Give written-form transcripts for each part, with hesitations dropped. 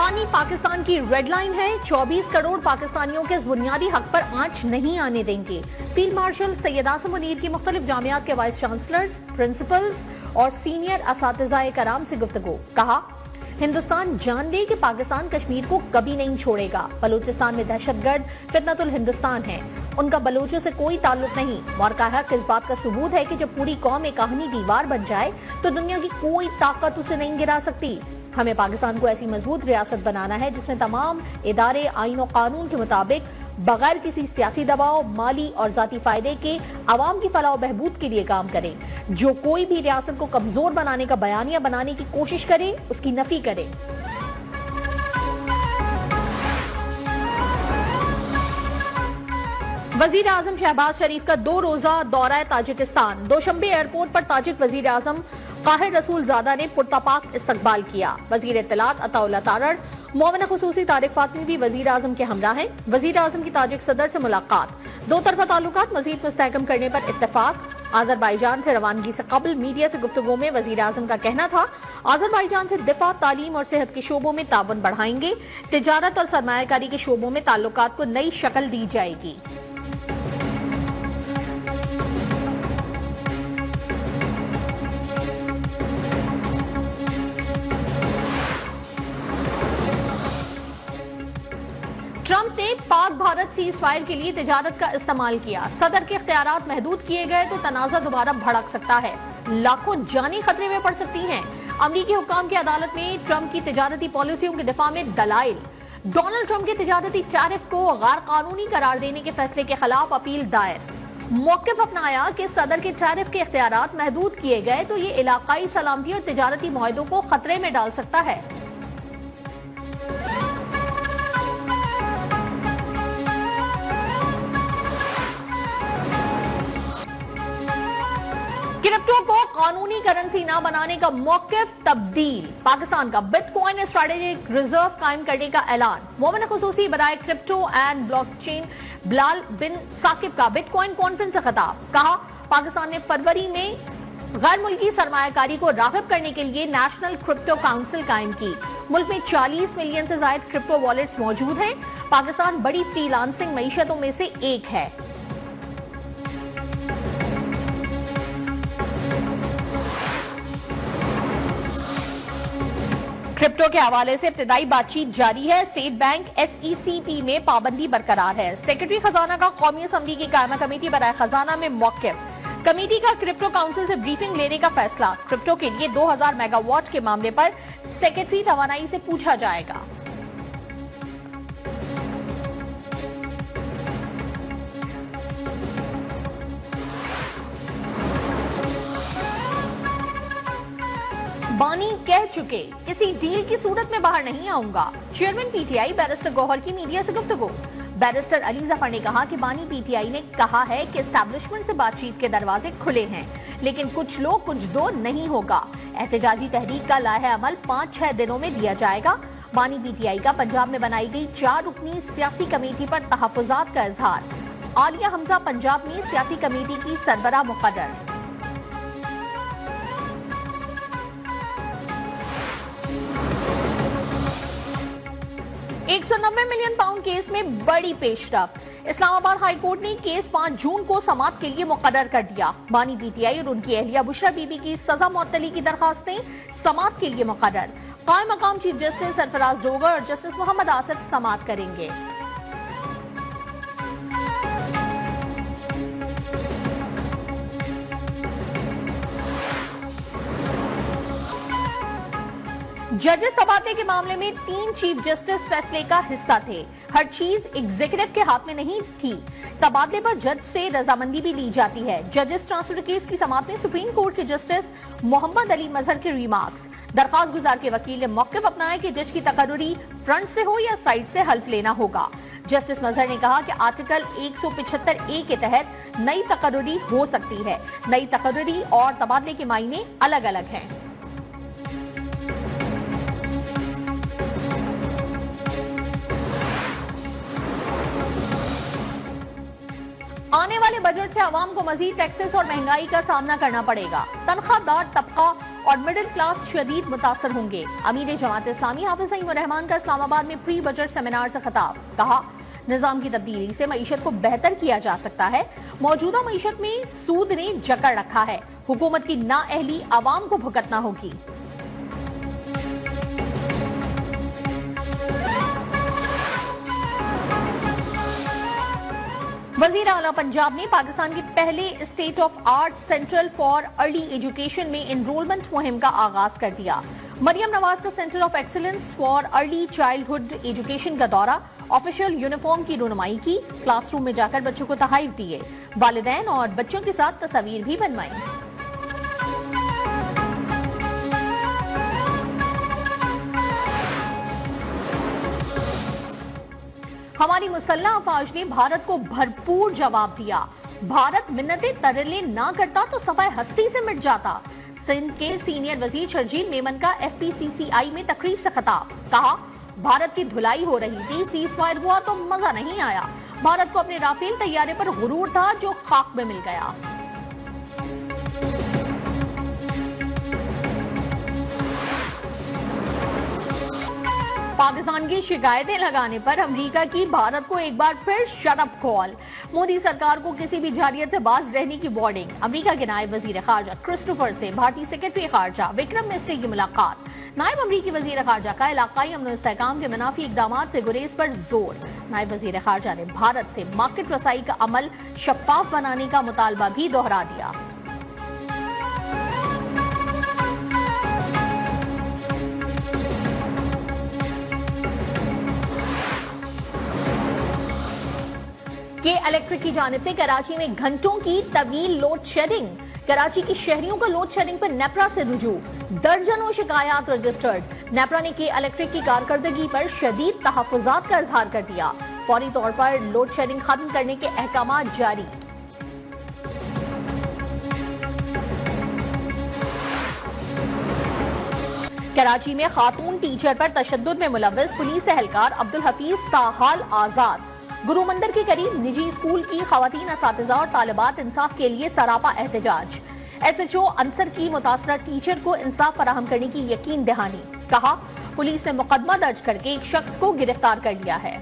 पानी पाकिस्तान की red line है। 24 करोड़ पाकिस्तानियों के इस बुनियादी हक पर आंच नहीं आने देंगे। फील्ड मार्शल सैयद आसिम मुनीर की मुख्तलिफ जामियात के वाइस चांसलर्स, प्रिंसिपल्स और सीनियर असातिज़ाए कराम से गुफ्तगू। कहा, हिंदुस्तान जान ले कि पाकिस्तान कश्मीर को कभी नहीं छोड़ेगा। बलूचिस्तान में दहशतगर्द फितनतुल हिंदुस्तान है, उनका बलोचों से कोई ताल्लुक नहीं। और कहा कि इस बात का सबूत है कि जब पूरी कौम एक कहानी दीवार बन जाए तो दुनिया की कोई ताकत उसे नहीं गिरा सकती। हमें पाकिस्तान को ऐसी मजबूत रियासत बनाना है जिसमें तमाम इदारे आईन और कानून के मुताबिक बगैर किसी सियासी दबाव, माली और जाती फायदे के अवाम की फलाह और बहबूद के लिए काम करें। जो कोई भी रियासत को कमजोर बनाने का बयानिया बनाने की कोशिश करे, उसकी नफी करे। वजीर आजम शहबाज शरीफ का 2 रोजा दौरा ताजिकिस्तान। दोशंबे एयरपोर्ट पर ताजिक वजीर आजम काहिर रसूलजादा ने पुरतपाक इस्तकबाल किया। वजीर इत्तलात अताउल्लाह तारड़, मोमिन खुसूसी तारिक फातमी भी वजीर आजम के हमरा हैं। वजीर आजम की ताजिक सदर से मुलाकात, 2 तरफा ताल्लुकात मजीद मुस्तहकम करने पर इत्तेफाक। अजरबैजान से रवानगी से कबल मीडिया से गुफ्तगू में वजीर आजम का कहना था, अजरबैजान से दिफा, तालीम और सेहत के शोबों में ताउन बढ़ाएंगे। तिजारत और सरमायाकारी के शोबों में ताल्लुकात को नई शक्ल दी जाएगी। ट्रंप ने पाक भारत सीज फायर के लिए तिजारत का इस्तेमाल किया। सदर के इख्तियारात महदूद किए गए तो तनाज़ा दोबारा भड़क सकता है, लाखों जानें खतरे में पड़ सकती हैं। अमरीकी हुक्काम की अदालत में ट्रंप की तिजारती पॉलिसियों के दिफा में दलाइल। डोनाल्ड ट्रंप के तिजारती टैरिफ को गैर कानूनी करार देने के फैसले के खिलाफ अपील दायर। मौक़िफ़ अपनाया कि सदर के टैरिफ के इख्तियारात महदूद किए गए तो ये इलाकाई सलामती और तिजारती मुआहदों को खतरे में डाल सकता है। क्रिप्टो को कानूनी करेंसी न बनाने का मौक़िफ़ तब्दील। पाकिस्तान का बिटकॉइन स्ट्रेटेजिक रिजर्व कायम करने का ऐलान। मोमिन खुसूसी बराए क्रिप्टो एंड ब्लॉकचेन बिलाल बिन साकिब का बिटकॉइन कॉन्फ्रेंस से खिताब। कहा, पाकिस्तान ने फरवरी में गैर मुल्की सरमायाकारी को राग़िब करने के लिए नेशनल क्रिप्टो काउंसिल कायम की। मुल्क में 40 मिलियन से ज्यादा क्रिप्टो वॉलेट्स मौजूद हैं। पाकिस्तान बड़ी फ्रीलांसिंग मईशतों में से एक है। क्रिप्टो के हवाले से इब्तिदाई बातचीत जारी है। स्टेट बैंक SECP में पाबंदी बरकरार है। सेक्रेटरी खजाना का कौमी असम्बली की कायमा कमेटी बराए खजाना में मौक़िफ़। कमेटी का क्रिप्टो काउंसिल से ब्रीफिंग लेने का फैसला। क्रिप्टो के लिए 2000 मेगावाट के मामले पर सेक्रेटरी तवानाई से पूछा जाएगा। बानी कह चुके, किसी डील की सूरत में बाहर नहीं आऊंगा। चेयरमैन PTI बैरिस्टर गौहर की मीडिया से गुफ्तगू। बैरिस्टर अली जफर ने कहा कि बानी PTI ने कहा है कि एस्टैब्लिशमेंट से बातचीत के दरवाजे खुले हैं, लेकिन कुछ लोग कुछ दो नहीं होगा। एहतजाजी तहरीक का लाहे अमल 5-6 दिनों में दिया जाएगा। बानी PTI का पंजाब में बनाई गई 4 रुकनी सियासी कमेटी पर तहफ़्फ़ुज़ात का इजहार। आलिया हमजा पंजाब में सियासी कमेटी की सरबराह मुक़र्रर। 190 मिलियन पाउंड केस में बड़ी पेशरफ। इस्लामाबाद हाई कोर्ट ने केस 5 जून को समाअत के लिए मुकर्रर कर दिया। बानी PTI और उनकी अहलिया बुशरा बीबी की सजा मुअत्तली की दरखास्तें समाअत के लिए मुकर्रर। कायम मकाम चीफ जस्टिस सरफराज डोगर और जस्टिस मोहम्मद आसिफ समाअत करेंगे। जजेस तबादले के मामले में 3 चीफ जस्टिस फैसले का हिस्सा थे। हर चीज एग्जीक्यूटिव के हाथ में नहीं थी। तबादले पर जज से रजामंदी भी ली जाती है। जजेस ट्रांसफर केस की समाअत में सुप्रीम कोर्ट के जस्टिस मोहम्मद अली मजहर के रिमार्क्स। दरखास्त गुजार के वकील ने मौक़िफ़ अपनाया कि जज की तकर्रुरी फ्रंट से हो या साइड से हल्फ लेना होगा। जस्टिस मजहर ने कहा कि आर्टिकल 175A के तहत नई तकर्रुरी हो सकती है। नई तकर्रुरी और तबादले के मायने अलग अलग हैं। आने वाले बजट से आवाम को मजीद टैक्सेस और महंगाई का सामना करना पड़ेगा। तनख्वाहदार तबका और मिडिल क्लास शदीद मुतासर होंगे। अमीर जमात इस्लामी हाफिज सईद रहमान का इस्लामाबाद में प्री बजट सेमिनार से खिताब। कहा, निजाम की तब्दीली से मईशत को बेहतर किया जा सकता है। मौजूदा मईशत में सूद ने जकड़ रखा है। हुकूमत की नाअहली आवाम को भुगतना होगी। वजीर आला पंजाब ने पाकिस्तान के पहले state of art central for early education में एनरोलमेंट मुहिम का आगाज कर दिया। मरियम नवाज का centre of excellence for early childhood education का दौरा, ऑफिशियल यूनिफॉर्म की रुनुमाई की, क्लासरूम में जाकर बच्चों को तहाइफ दिए, वालिदैन और बच्चों के साथ तस्वीर भी बनवाई। हमारी मुसल्लह अफवाज ने भारत को भरपूर जवाब दिया। भारत मिन्नतें तरले ना करता तो सफाए हस्ती से मिट जाता। सिंध के सीनियर वजीर शर्जील मेमन का FPCCI में तकरीब से खिताब। कहा, भारत की धुलाई हो रही थी, सीज फायर हुआ तो मजा नहीं आया। भारत को अपने राफेल तैयारे पर गुरूर था जो खाक में मिल गया। पाकिस्तान की शिकायतें लगाने पर अमेरिका की भारत को एक बार फिर शरफ कॉल। मोदी सरकार को किसी भी जारियत से बाज रहने की वार्निंग। अमेरिका के नायब वजीर खारजा क्रिस्टोफर से भारतीय सेक्रेटरी खारजा विक्रम मिस्री की मुलाकात। नायब अमरीकी वजीर खारजा का इलाकाई अमन और इस्तेहकाम के मुनाफी इकदाम से गुरेज पर जोर। नायब वजीर खारजा ने भारत से मार्केट रसाई का अमल शफाफ बनाने का मुतालबा भी दोहरा दिया। के इलेक्ट्रिक की जानिब से कराची में घंटों की तवील लोड शेडिंग। कराची की शहरियों का लोड शेडिंग पर नेपरा से रुजू, दर्जनों शिकायत रजिस्टर्ड। नेपरा ने के इलेक्ट्रिक की कारकर्दगी पर शदीद तहफ्फुजात का इजहार कर दिया। फौरी तौर पर लोड शेडिंग खत्म करने के अहकाम जारी। कराची में खातून टीचर पर तशद्दुद में मुलव्वस पुलिस एहलकार अब्दुल हफीज ताहाल आजाद। गुरु मंदिर के करीब निजी स्कूल की खवातीन असातिज़ा और तालिबात इंसाफ के लिए सरापा एहतजाज। SHO अंसर की मुतासरा टीचर को इंसाफ फराहम करने की यकीन दहानी। कहा, पुलिस ने मुकदमा दर्ज करके एक शख्स को गिरफ्तार कर लिया है।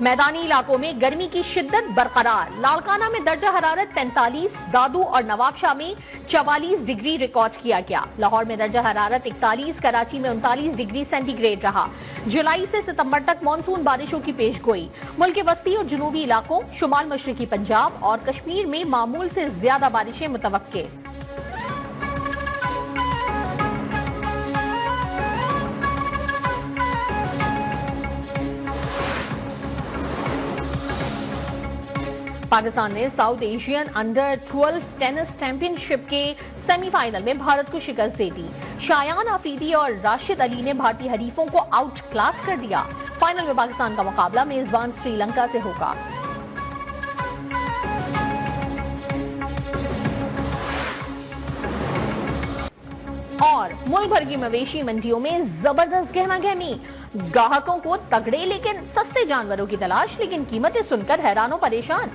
मैदानी इलाकों में गर्मी की शिद्दत बरकरार। लालकाना में दर्जा हरारत 45, दादू और नवाबशाह में 44 डिग्री रिकॉर्ड किया गया। लाहौर में दर्जा हरारत 41, कराची में 39 डिग्री सेंटीग्रेड रहा। जुलाई से सितंबर तक मानसून बारिशों की पेशगोई। मुल्क के वस्ती और जुनूबी इलाकों, शुमाल मशरकी पंजाब और कश्मीर में मामूल से ज्यादा बारिशें मुतवक्के। पाकिस्तान ने south Asian under 12 tennis championship के सेमीफाइनल में भारत को शिकस्त दे दी। शायान आफरीदी और राशिद अली ने भारतीय हरीफों को आउट क्लास कर दिया। फाइनल में पाकिस्तान का मुकाबला मेजबान श्रीलंका से होगा। और मुल्क भर की मवेशी मंडियों में जबरदस्त गहमा गहमी। ग्राहकों को तगड़े लेकिन सस्ते जानवरों की तलाश, लेकिन कीमतें सुनकर हैरान और परेशान।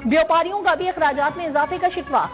व्यापारियों का भी अखराजात में इजाफे का शिकवा।